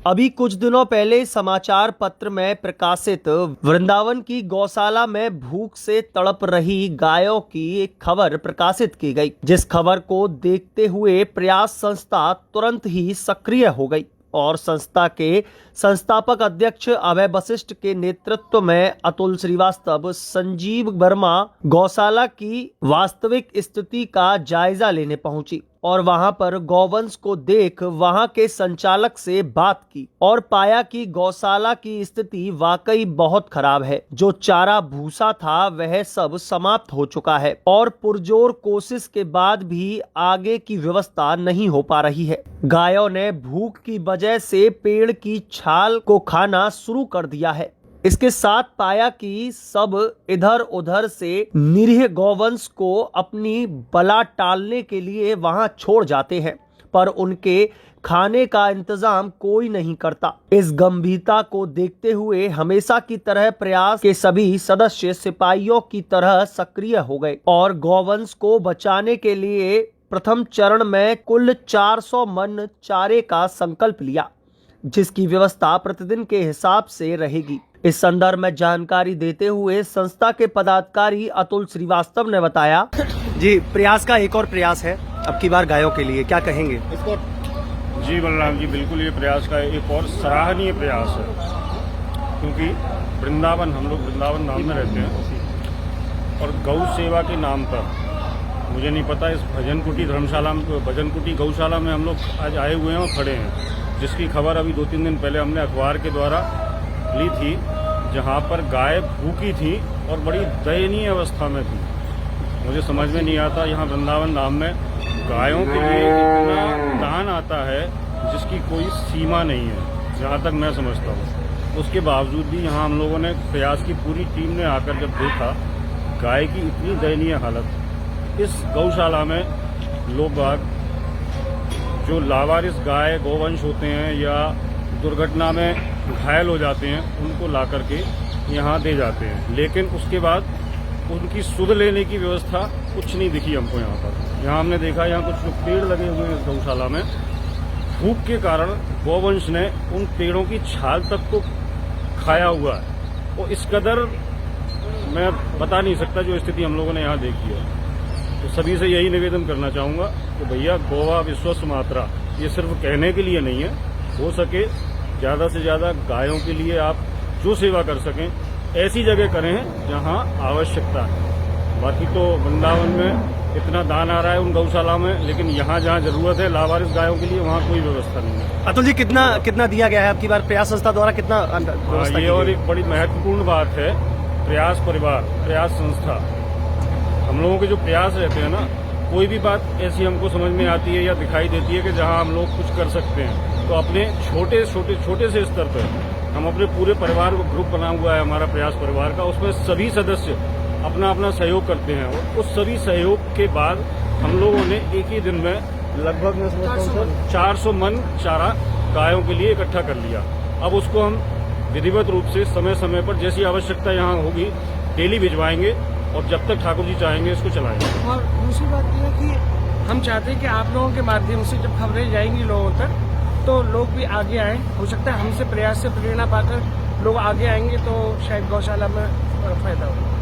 अभी कुछ दिनों पहले समाचार पत्र में प्रकाशित वृंदावन की गौशाला में भूख से तड़प रही गायों की एक खबर प्रकाशित की गई, जिस खबर को देखते हुए प्रयास संस्था तुरंत ही सक्रिय हो गई और संस्था के संस्थापक अध्यक्ष अभय वशिष्ठ के नेतृत्व में अतुल श्रीवास्तव, संजीव वर्मा गौशाला की वास्तविक स्थिति का जायजा लेने पहुंची और वहां पर गौवंश को देख वहां के संचालक से बात की और पाया कि गौशाला की स्थिति वाकई बहुत खराब है। जो चारा भूसा था वह सब समाप्त हो चुका है और पुरजोर कोशिश के बाद भी आगे की व्यवस्था नहीं हो पा रही है। गायों ने भूख की वजह से पेड़ की छाल को खाना शुरू कर दिया है। इसके साथ पाया कि सब इधर उधर से निरीह गौवंश को अपनी बला टालने के लिए वहां छोड़ जाते हैं, पर उनके खाने का इंतजाम कोई नहीं करता। इस गंभीरता को देखते हुए हमेशा की तरह प्रयास के सभी सदस्य सिपाहियों की तरह सक्रिय हो गए और गौवंश को बचाने के लिए प्रथम चरण में कुल 400 मन चारे का संकल्प लिया, जिसकी व्यवस्था प्रतिदिन के हिसाब से रहेगी। इस संदर्भ में जानकारी देते हुए संस्था के पदाधिकारी अतुल श्रीवास्तव ने बताया, जी प्रयास का एक और प्रयास है अब की बार गायों के लिए, क्या कहेंगे इसको? जी बलराम जी, बिल्कुल ये प्रयास का एक और सराहनीय प्रयास है, क्योंकि वृंदावन, हम लोग वृंदावन नाम में रहते हैं और गौ सेवा के नाम पर, मुझे नहीं पता, इस भजन कुटी धर्मशाला में, भजन कुटी गौशाला में हम लोग आज आए हुए हैं और खड़े हैं, जिसकी खबर अभी 2-3 दिन पहले हमने अखबार के द्वारा ली थी, जहां पर गाय भूखी थी और बड़ी दयनीय अवस्था में थी। मुझे समझ में नहीं आता, यहाँ वृंदावन नाम में गायों के लिए इतना दान आता है जिसकी कोई सीमा नहीं है, जहाँ तक मैं समझता हूँ। उसके बावजूद भी यहाँ हम लोगों ने, प्रयास की पूरी टीम ने आकर जब देखा गाय की इतनी दयनीय हालत, इस गौशाला में लोग बाग जो लावारिस गाय गोवंश होते हैं या दुर्घटना में घायल हो जाते हैं, उनको ला करके यहाँ दे जाते हैं, लेकिन उसके बाद उनकी सुध लेने की व्यवस्था कुछ नहीं दिखी हमको यहाँ पर। यहाँ हमने देखा, यहाँ कुछ पेड़ लगे हुए हैं इस गौशाला में, भूख के कारण गौवंश ने उन पेड़ों की छाल तक को खाया हुआ है। और इस कदर मैं बता नहीं सकता जो स्थिति हम लोगों ने यहाँ देखी है। तो सभी से यही निवेदन करना चाहूँगा कि भैया गौवा विश्वस्व मात्रा, ये सिर्फ कहने के लिए नहीं है, हो सके ज़्यादा से ज़्यादा गायों के लिए आप जो सेवा कर सकें ऐसी जगह करें जहां आवश्यकता है। बाकी तो वृंदावन में इतना दान आ रहा है उन गौशाला में, लेकिन यहाँ जहाँ जरूरत है लावारिस गायों के लिए वहाँ कोई व्यवस्था नहीं है। अतुल जी, कितना दिया गया है आपकी बार प्रयास संस्था द्वारा, कितना व्यवस्था? ये और एक बड़ी महत्वपूर्ण बात है, प्रयास परिवार, प्रयास संस्था, हम लोगों के जो प्रयास रहते हैं ना, कोई भी बात ऐसी हमको समझ में आती है या दिखाई देती है कि जहाँ हम लोग कुछ कर सकते हैं, तो अपने छोटे से स्तर पर हम अपने पूरे परिवार को, ग्रुप बना हुआ है हमारा प्रयास परिवार का, उसमें सभी सदस्य अपना अपना सहयोग करते हैं और उस सभी सहयोग के बाद हम लोगों ने एक ही दिन में लगभग 400 मन चारा गायों के लिए इकट्ठा कर लिया। अब उसको हम विधिवत रूप से समय समय पर जैसी आवश्यकता यहाँ होगी डेली भिजवाएंगे और जब तक ठाकुर जी चाहेंगे इसको चलाएंगे। और दूसरी बात यह है कि हम चाहते हैं कि आप लोगों के माध्यम से जब खबरें जाएंगी लोगों तक, तो लोग भी आगे आएं। हो सकता है हमसे प्रयास से प्रेरणा पाकर लोग आगे आएंगे तो शायद गौशाला में फायदा होगा।